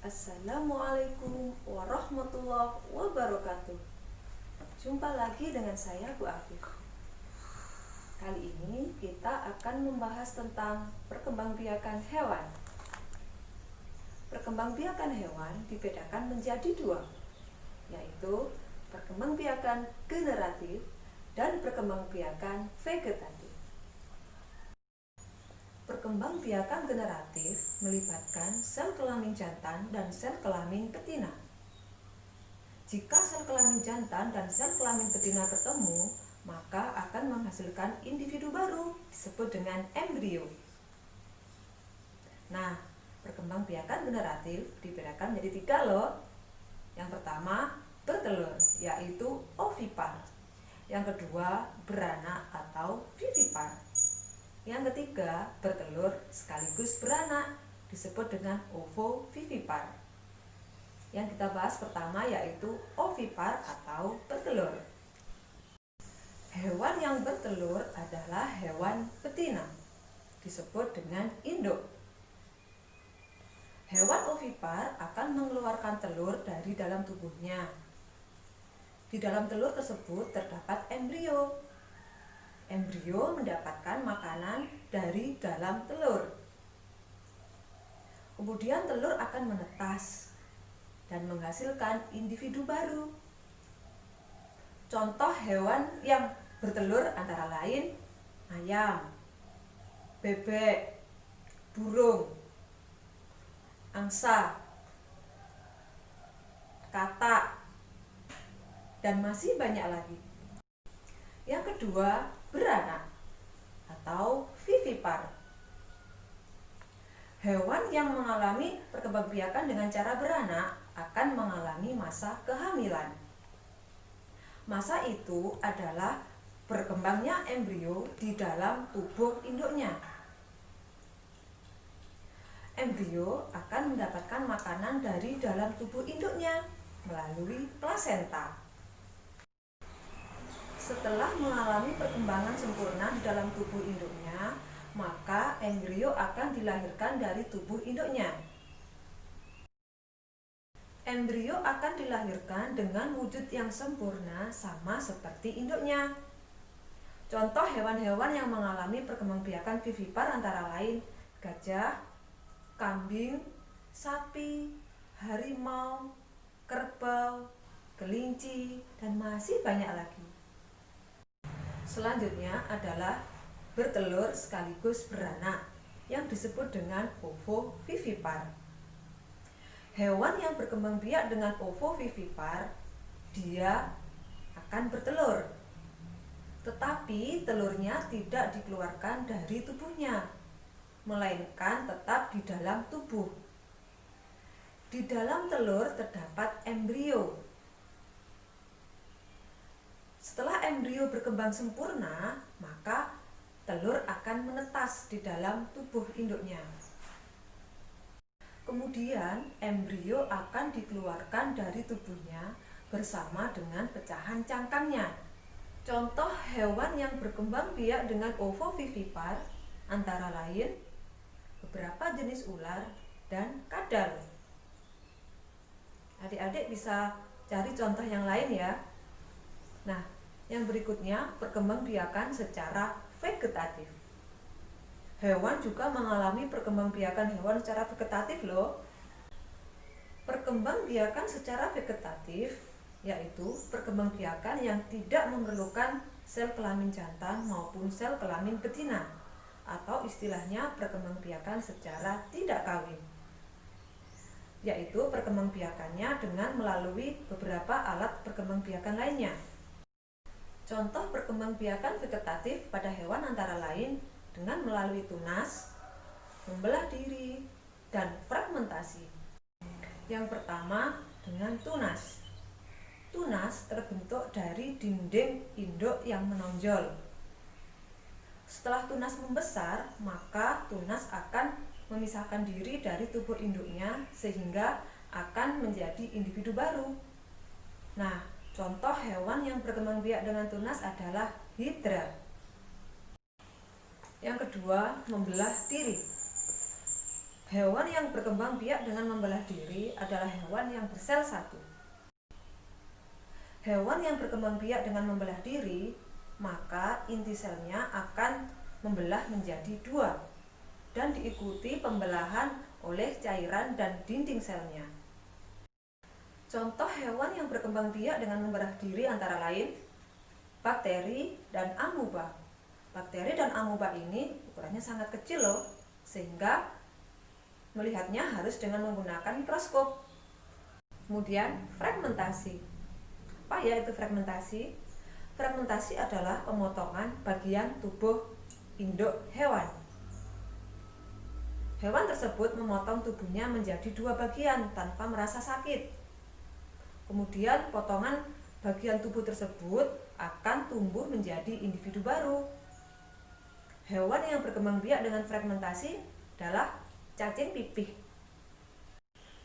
Assalamualaikum warahmatullahi wabarakatuh. Jumpa lagi dengan saya Bu Afif. Kali ini kita akan membahas tentang perkembangbiakan hewan. Perkembangbiakan hewan dibedakan menjadi dua, yaitu perkembangbiakan generatif dan perkembangbiakan vegetatif. Perkembangbiakan generatif melibatkan sel kelamin jantan dan sel kelamin betina. Jika sel kelamin jantan dan sel kelamin betina bertemu, maka akan menghasilkan individu baru disebut dengan embrio. Nah, perkembangbiakan generatif dibedakan menjadi tiga loh. Yang pertama, bertelur, yaitu ovipar. Yang kedua, beranak atau vivipar. Yang ketiga, bertelur sekaligus beranak, disebut dengan ovovivipar. Yang kita bahas pertama yaitu ovipar atau bertelur. Hewan yang bertelur adalah hewan betina, disebut dengan induk. Hewan ovipar akan mengeluarkan telur dari dalam tubuhnya. Di dalam telur tersebut terdapat embrio. Embrio mendapatkan makanan dari dalam telur. Kemudian telur akan menetas dan menghasilkan individu baru. Contoh hewan yang bertelur antara lain ayam, bebek, burung, angsa, katak, dan masih banyak lagi. Yang kedua, beranak atau vivipar. Hewan yang mengalami perkembangbiakan dengan cara beranak akan mengalami masa kehamilan. Masa itu adalah berkembangnya embrio di dalam tubuh induknya. Embrio akan mendapatkan makanan dari dalam tubuh induknya melalui plasenta. Setelah mengalami perkembangan sempurna di dalam tubuh induknya, maka embrio akan dilahirkan dari tubuh induknya. Embrio akan dilahirkan dengan wujud yang sempurna sama seperti induknya. Contoh hewan-hewan yang mengalami perkembangbiakan vivipar antara lain gajah, kambing, sapi, harimau, kerbau, kelinci, dan masih banyak lagi. Selanjutnya adalah bertelur sekaligus beranak yang disebut dengan ovovivipar. Hewan yang berkembang biak dengan ovovivipar, dia akan bertelur. Tetapi telurnya tidak dikeluarkan dari tubuhnya, melainkan tetap di dalam tubuh. Di dalam telur terdapat embrio. Setelah embrio berkembang sempurna, maka telur akan menetas di dalam tubuh induknya. Kemudian embrio akan dikeluarkan dari tubuhnya bersama dengan pecahan cangkangnya. Contoh hewan yang berkembang biak dengan ovovivipar antara lain beberapa jenis ular dan kadal. Adik-adik bisa cari contoh yang lain ya. Nah, yang berikutnya perkembangbiakan secara vegetatif. Hewan juga mengalami perkembangbiakan hewan secara vegetatif loh. Perkembangbiakan secara vegetatif yaitu perkembangbiakan yang tidak memerlukan sel kelamin jantan maupun sel kelamin betina, atau istilahnya perkembangbiakan secara tidak kawin. Yaitu perkembangbiakannya dengan melalui beberapa alat perkembangbiakan lainnya. Contoh perkembangbiakan vegetatif pada hewan antara lain dengan melalui tunas, membelah diri, dan fragmentasi. Yang pertama dengan tunas. Tunas terbentuk dari dinding induk yang menonjol. Setelah tunas membesar, maka tunas akan memisahkan diri dari tubuh induknya sehingga akan menjadi individu baru. Nah, Contoh hewan yang berkembang biak dengan tunas adalah hidra. Yang kedua, membelah diri. Hewan yang berkembang biak dengan membelah diri adalah hewan yang bersel satu. Hewan yang berkembang biak dengan membelah diri, maka inti selnya akan membelah menjadi dua dan diikuti pembelahan oleh cairan dan dinding selnya. Contoh hewan yang berkembang biak dengan membelah diri antara lain bakteri dan amuba. Bakteri dan amuba ini ukurannya sangat kecil loh, sehingga melihatnya harus dengan menggunakan mikroskop. Kemudian fragmentasi. Apa ya itu fragmentasi? Fragmentasi adalah pemotongan bagian tubuh induk hewan. Hewan tersebut memotong tubuhnya menjadi dua bagian tanpa merasa sakit. Kemudian potongan bagian tubuh tersebut akan tumbuh menjadi individu baru. Hewan yang berkembang biak dengan fragmentasi adalah cacing pipih.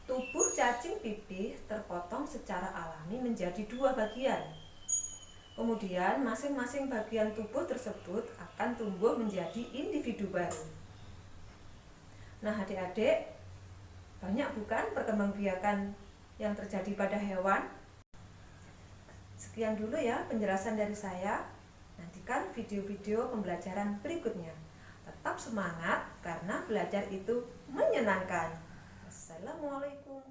Tubuh cacing pipih terpotong secara alami menjadi dua bagian. Kemudian masing-masing bagian tubuh tersebut akan tumbuh menjadi individu baru. Nah, adik-adik, banyak bukan perkembangbiakan yang terjadi pada hewan? Sekian dulu ya penjelasan dari saya. Nantikan video-video pembelajaran berikutnya. Tetap semangat karena belajar itu menyenangkan. Assalamualaikum.